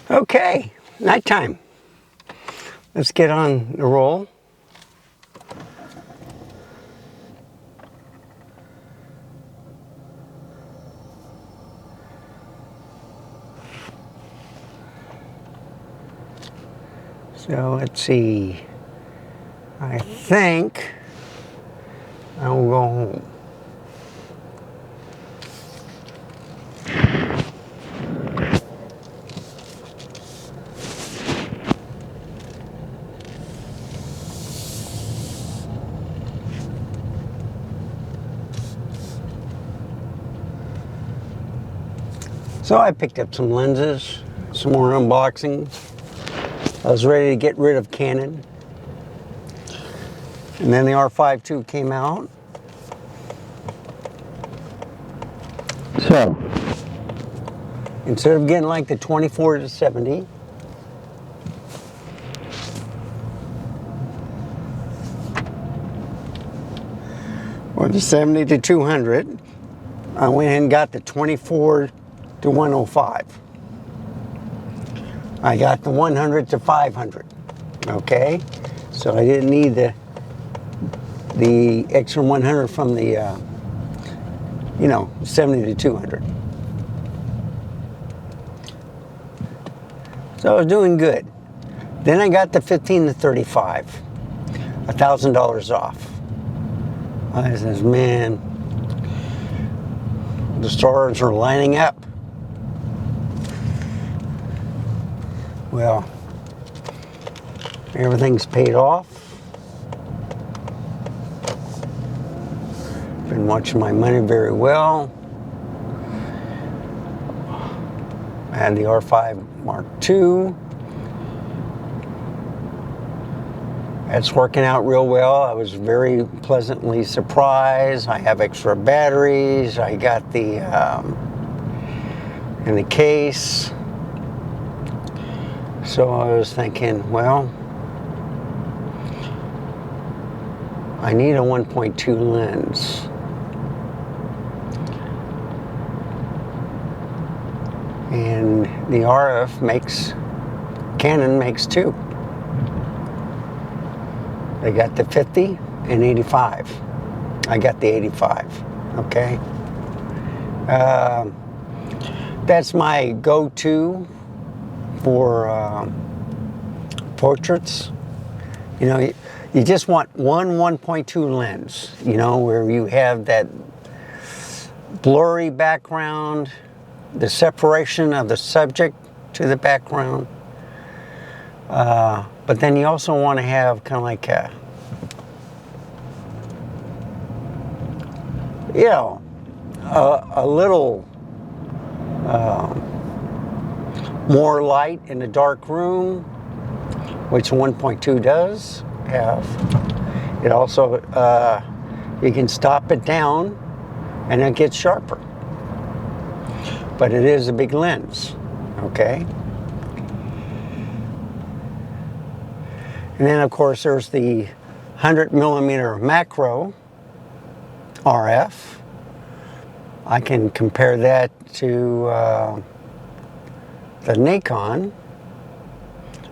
Okay, nighttime. Let's get on the roll. So let's see. I think I will go home. So I picked up some lenses, some more unboxing. I was ready to get rid of Canon. And then the R50 came out. So, instead of getting like the 24 to 70, or the 70 to 200, I went and got the 24 to 105. I got the 100 to 500. Okay, so I didn't need the extra 100 from the 70 to 200. So I was doing good. Then I got the 15 to 35, $1,000 off. I says, man, the stars are lining up. Well, everything's paid off. Been watching my money very well. I had the R5 Mark II. It's working out real well. I was very pleasantly surprised. I have extra batteries. I got the in the case. So I was thinking, well, I need a 1.2 lens. And the Canon makes two. They got the 50 and 85. I got the 85, okay? That's my go-to for portraits. You know, you just want one 1.2 lens, where you have that blurry background, the separation of the subject to the background. But then you also want to have kind of like a little more light in the dark room, which 1.2 does have. It also, you can stop it down and it gets sharper. But it is a big lens, okay? And then, of course, there's the 100 millimeter macro RF. I can compare that to the Nikon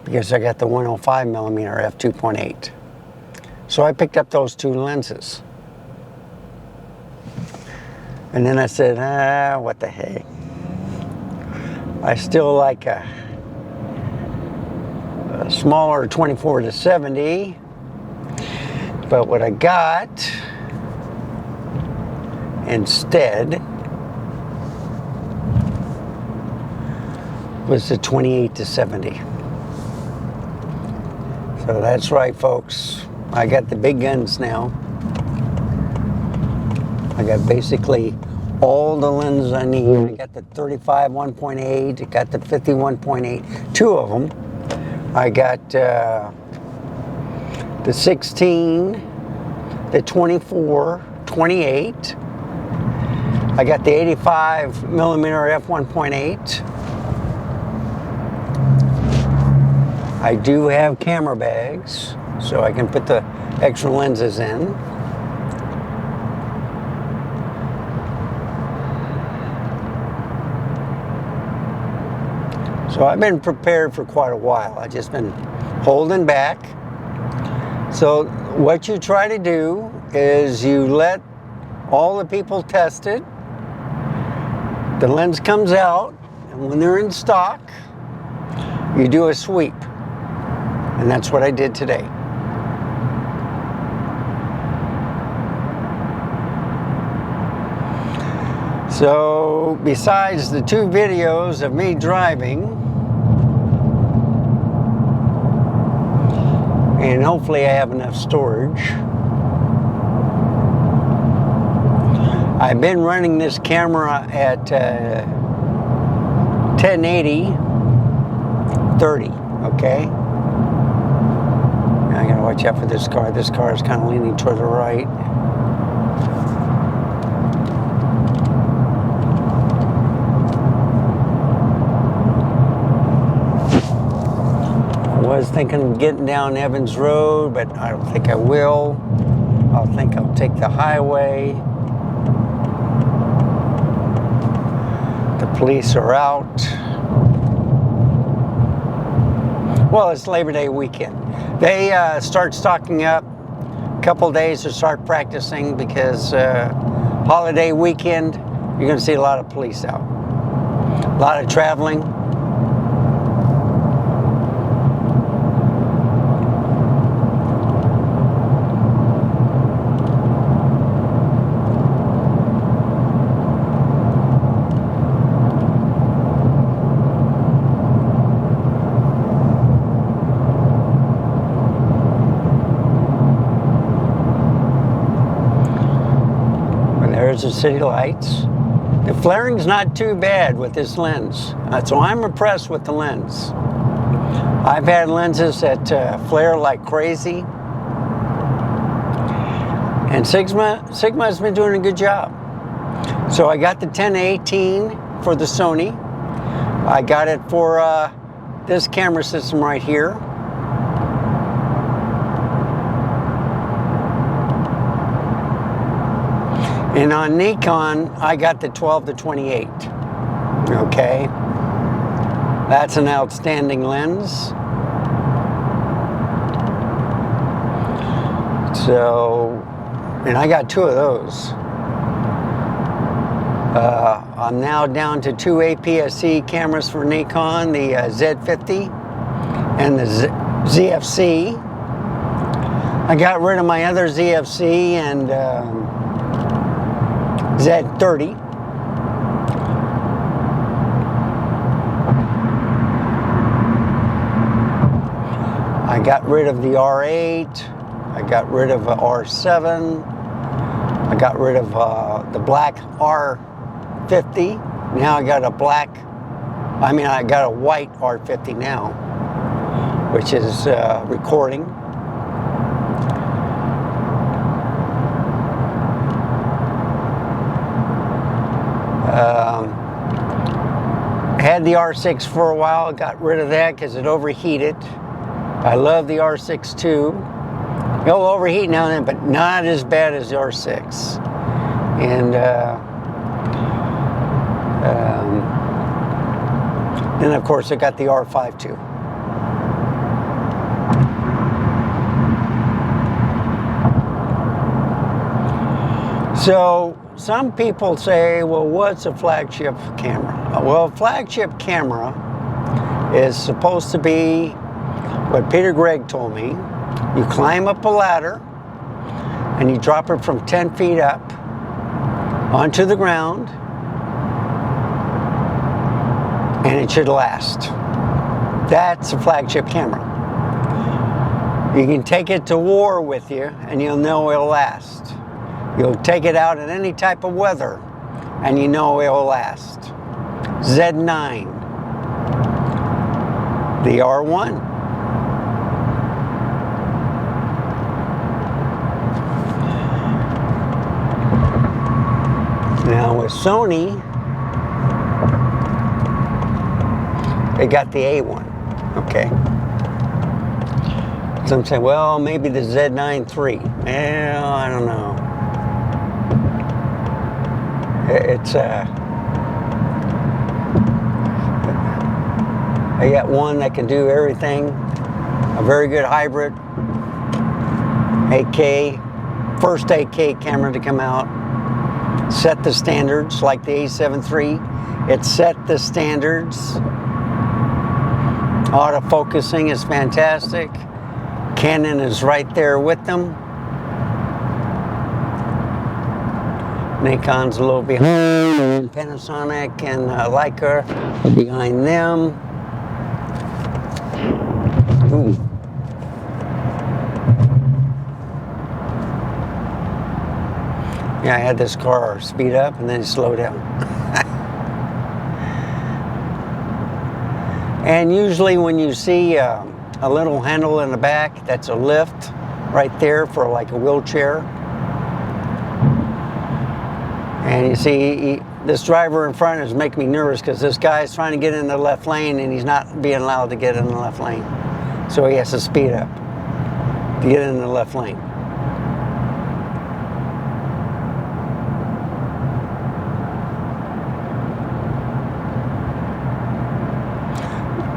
because I got the 105 millimeter f2.8. So I picked up those two lenses. And then I said, what the heck? I still like a smaller 24 to 70, but what I got instead was the 28 to 70. So that's right, folks. I got the big guns now. I got basically all the lenses I need. I got the 35 1.8, I got the 50 1.8, two of them. I got the 16, the 24, 28. I got the 85 millimeter f1.8. I do have camera bags, so I can put the extra lenses in. So I've been prepared for quite a while. I've just been holding back. So what you try to do is you let all the people test it. The lens comes out, and when they're in stock, you do a sweep. And that's what I did today. So besides the 2 videos of me driving, and hopefully I have enough storage, I've been running this camera at 1080 30, okay? Now I gotta watch out for this car. This car is kind of leaning toward the right. I was thinking of getting down Evans Road, but I don't think I will. I think I'll take the highway. The police are out. Well, it's Labor Day weekend. They start stocking up a couple days to start practicing because holiday weekend, you're going to see a lot of police out. A lot of traveling. There's the city lights. The flaring's not too bad with this lens, so I'm impressed with the lens. I've had lenses that flare like crazy, and Sigma's been doing a good job. So I got the 1018 for the Sony. I got it for this camera system right here. And on Nikon, I got the 12 to 28, okay? That's an outstanding lens. So, and I got 2 of those. I'm now down to 2 APS-C cameras for Nikon, the Z50 and the ZFC. I got rid of my other ZFC and Z30. I got rid of the R8. I got rid of R7. I got rid of the black R50. Now I got a I got a white R50 now, which is recording. Had the R6 for a while, got rid of that because it overheated. I love the R6 too. It'll overheat now and then, but not as bad as the R6. And then of course I got the R5 too. So some people say, well, what's a flagship camera? Well, a flagship camera is supposed to be what Peter Gregg told me. You climb up a ladder and you drop it from 10 feet up onto the ground, and it should last. That's a flagship camera. You can take it to war with you and you'll know it'll last. You'll take it out in any type of weather and you know it'll last. Z9, the R1. Now with Sony, they got the A1, okay? Some say, well, maybe the Z9 III. Well, I don't know. I got one that can do everything. A very good hybrid. 8K. First 8K camera to come out. Set the standards like the A7 III. It set the standards. Autofocusing is fantastic. Canon is right there with them. Nikon's a little behind. Panasonic and Leica are behind them. Ooh. Yeah, I had this car speed up and then slow down. And usually when you see a little handle in the back, that's a lift right there for like a wheelchair. And you see, this driver in front is making me nervous because this guy's trying to get in the left lane and he's not being allowed to get in the left lane. So he has to speed up to get in the left lane.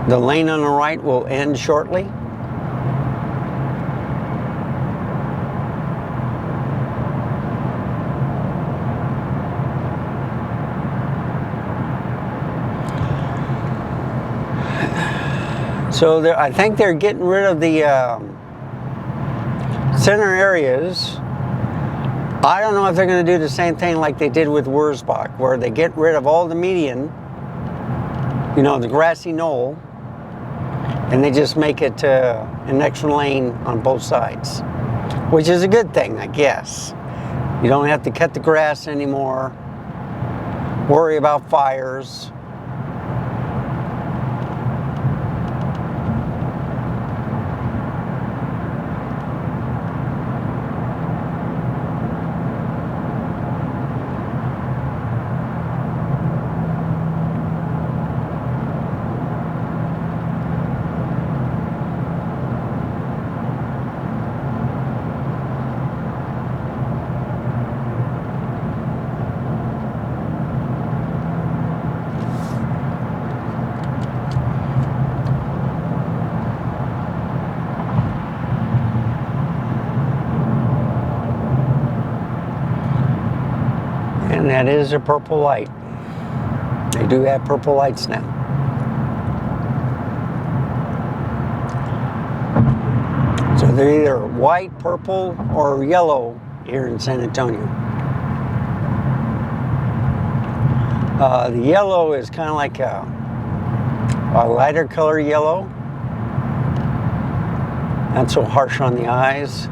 The lane on the right will end shortly. So I think they're getting rid of the center areas. I don't know if they're going to do the same thing like they did with Wurzbach, where they get rid of all the median, you know, the grassy knoll, and they just make it an extra lane on both sides, which is a good thing, I guess. You don't have to cut the grass anymore, worry about fires. And that is a purple light. They do have purple lights now. So they're either white, purple, or yellow here in San Antonio. The yellow is kind of like a lighter color yellow. Not so harsh on the eyes.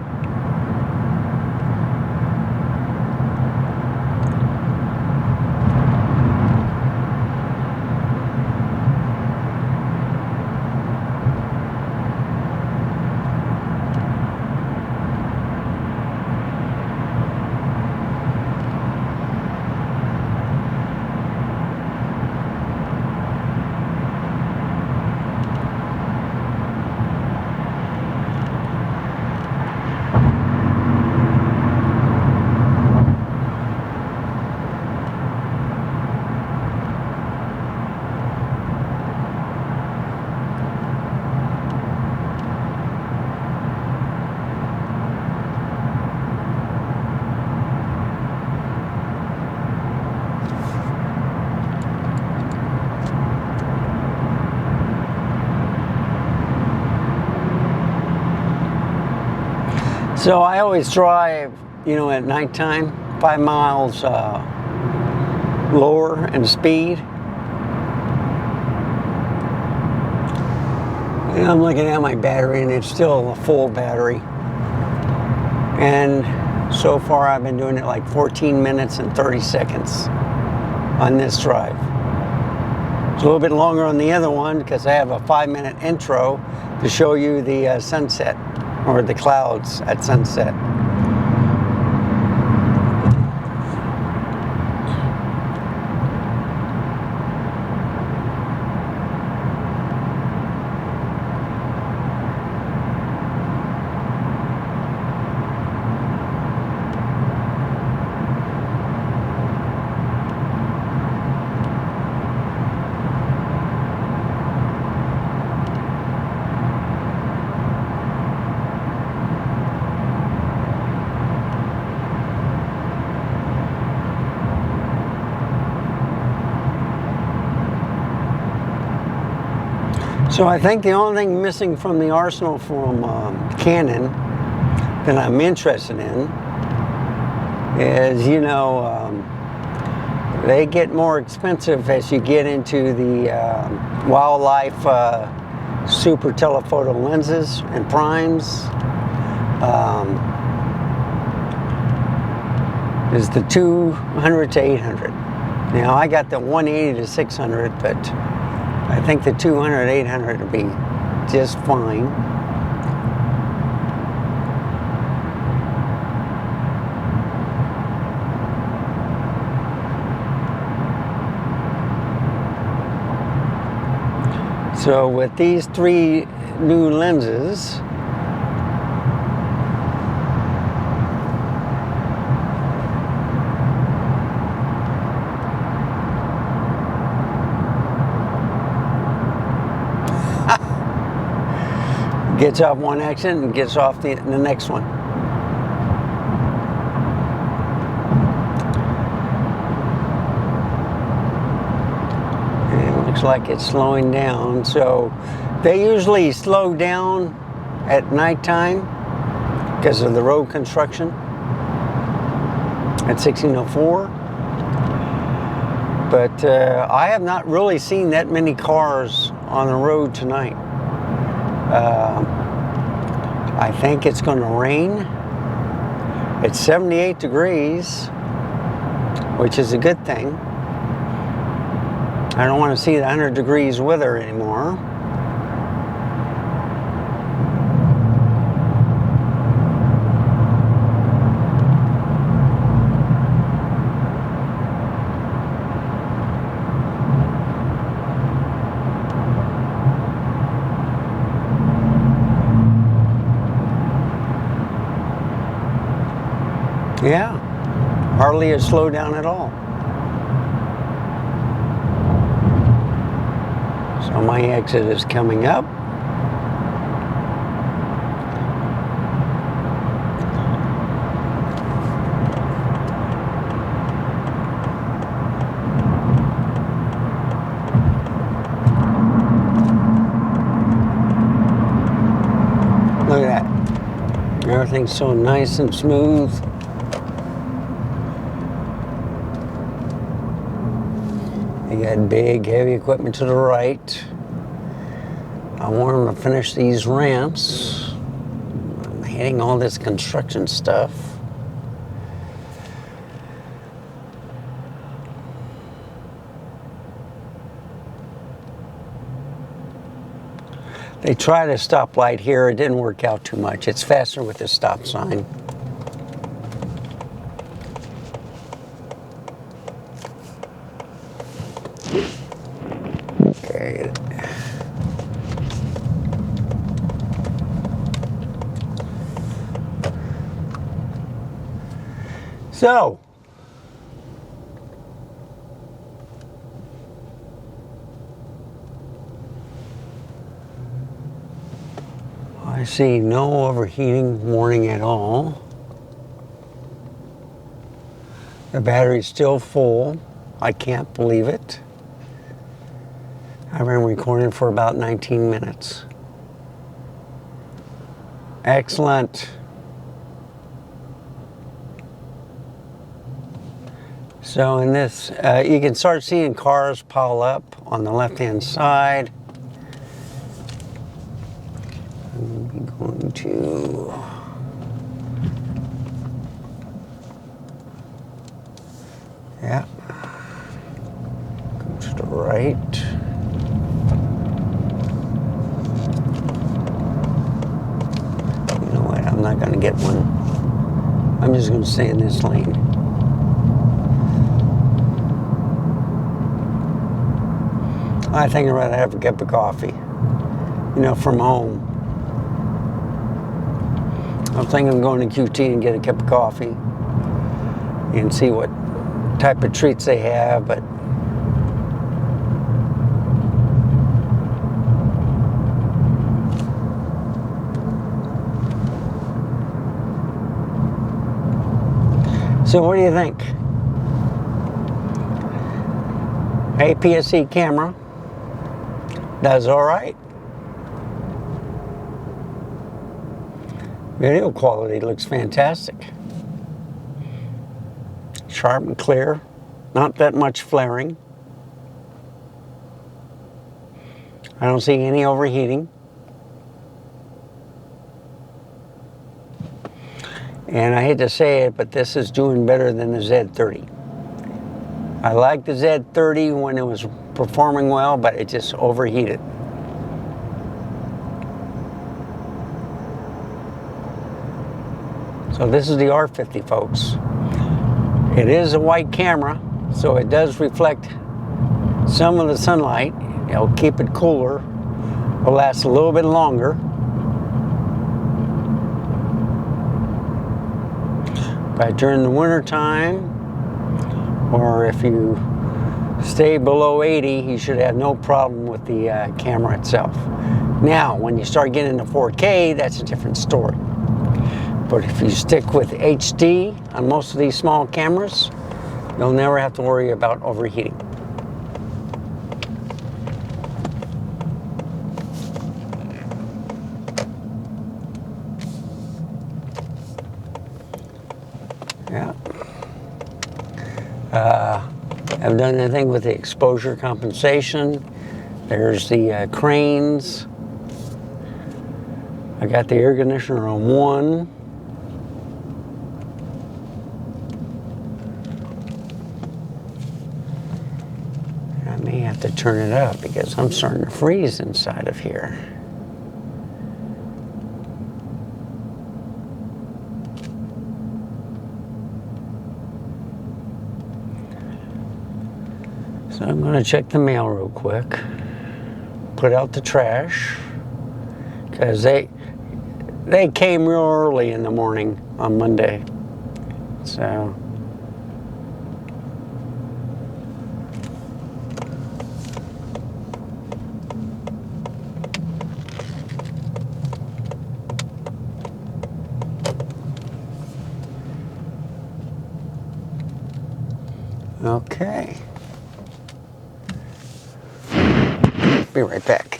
So I always drive, you know, at nighttime, 5 miles lower in speed. And I'm looking at my battery and it's still a full battery. And so far I've been doing it like 14 minutes and 30 seconds on this drive. It's a little bit longer on the other one because I have a 5-minute intro to show you the sunset or the clouds at sunset. So I think the only thing missing from the arsenal from Canon that I'm interested in is, you know, they get more expensive as you get into the wildlife super telephoto lenses and primes. Is the 200 to 800. Now I got the 180 to 600, but I think the 200 800 would be just fine. So with these 3 new lenses, gets off one exit and gets off the next one. And it looks like it's slowing down. So they usually slow down at nighttime because of the road construction at 1604. But I have not really seen that many cars on the road tonight. I think it's going to rain. It's 78 degrees, which is a good thing. I don't want to see the 100 degrees weather anymore. Yeah, hardly a slowdown at all. So my exit is coming up. Look at that. Everything's so nice and smooth. You got big, heavy equipment to the right. I want them to finish these ramps. I'm hitting all this construction stuff. They tried a stoplight here. It didn't work out too much. It's faster with the stop sign. Okay. So, I see no overheating warning at all. The battery's still full. I can't believe it. I've been recording for about 19 minutes. Excellent. So in this, you can start seeing cars pile up on the left-hand side. I'm going to... Yeah. Go to the right. You know what? I'm not going to get one. I'm just going to stay in this lane. I think I'd rather have a cup of coffee, you know, from home. I'm thinking of going to QT and get a cup of coffee and see what type of treats they have, but so what do you think? APS-C camera does all right. Video quality looks fantastic. Sharp and clear. Not that much flaring. I don't see any overheating. And I hate to say it, but this is doing better than the Z30. I liked the Z30 when it was performing well, but it just overheated. So this is the R50, folks. It is a white camera, so it does reflect some of the sunlight. It'll keep it cooler. It'll last a little bit longer. But during the winter time, or if you stay below 80, you should have no problem with the camera itself. Now, when you start getting to 4K, that's a different story. But if you stick with HD on most of these small cameras, you'll never have to worry about overheating. Yeah. Haven't done anything with the exposure compensation. There's the cranes. I got the air conditioner on 1. I may have to turn it up because I'm starting to freeze inside of here. So I'm going to check the mail real quick, put out the trash, because they came real early in the morning on Monday. So okay. Be right back.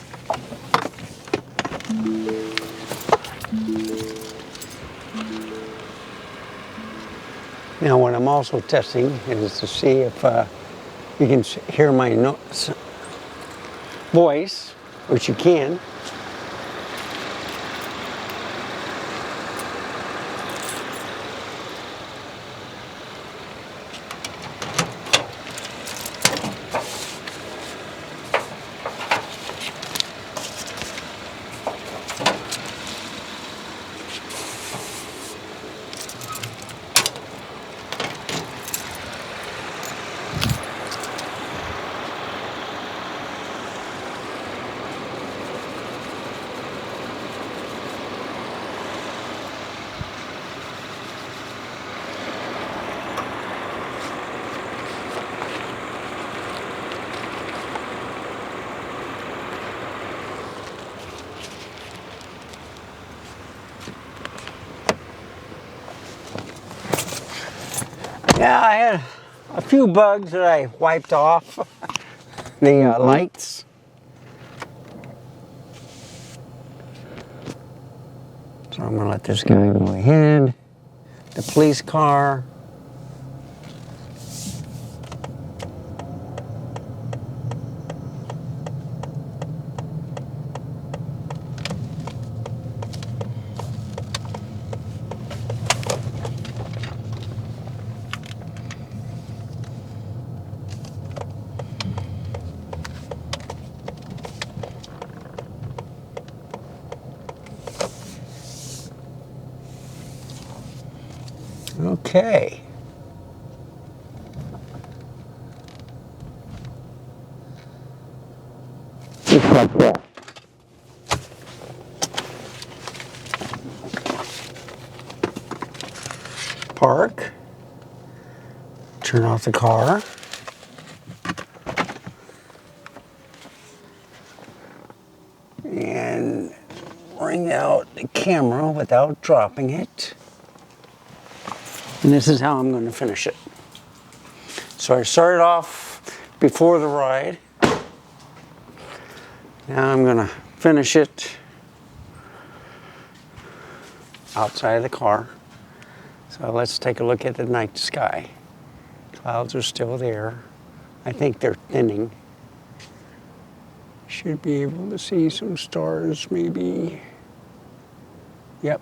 Now, what I'm also testing is to see if you can hear my voice, which you can. Yeah, I had a few bugs that I wiped off the lights. So I'm gonna let this guy go ahead. The police car. Okay. Just like that. Park. Turn off the car. And bring out the camera without dropping it. And this is how I'm going to finish it. So I started off before the ride. Now I'm going to finish it outside of the car. So let's take a look at the night sky. Clouds are still there. I think they're thinning. Should be able to see some stars maybe. Yep.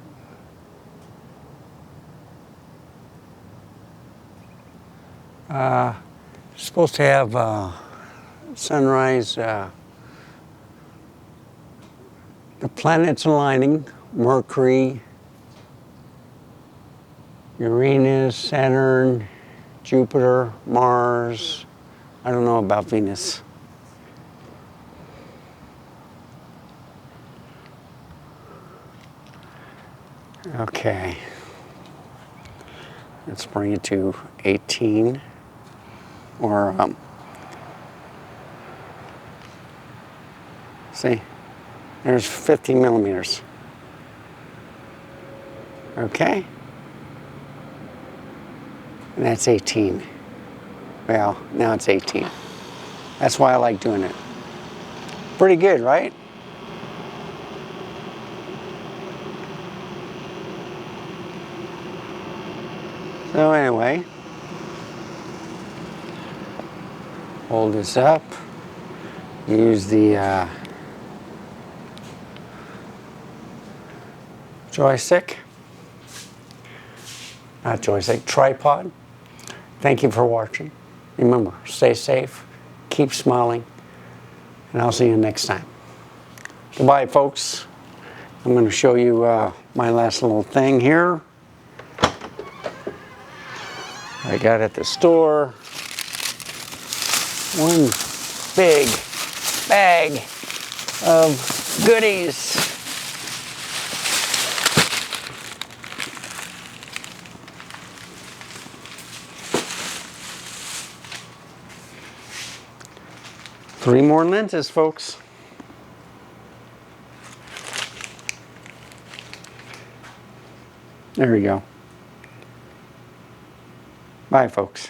Supposed to have sunrise. The planets aligning. Mercury, Uranus, Saturn, Jupiter, Mars. I don't know about Venus. Okay. Let's bring it to 18 or see, there's 50 millimeters. Okay. And that's 18. Well, now it's 18. That's why I like doing it. Pretty good, right? So anyway, hold this up, use the tripod. Thank you for watching. Remember, stay safe, keep smiling, and I'll see you next time. Goodbye, folks. I'm going to show you my last little thing here. I got at the store. One big bag of goodies. Three more lenses, folks. There we go. Bye, folks.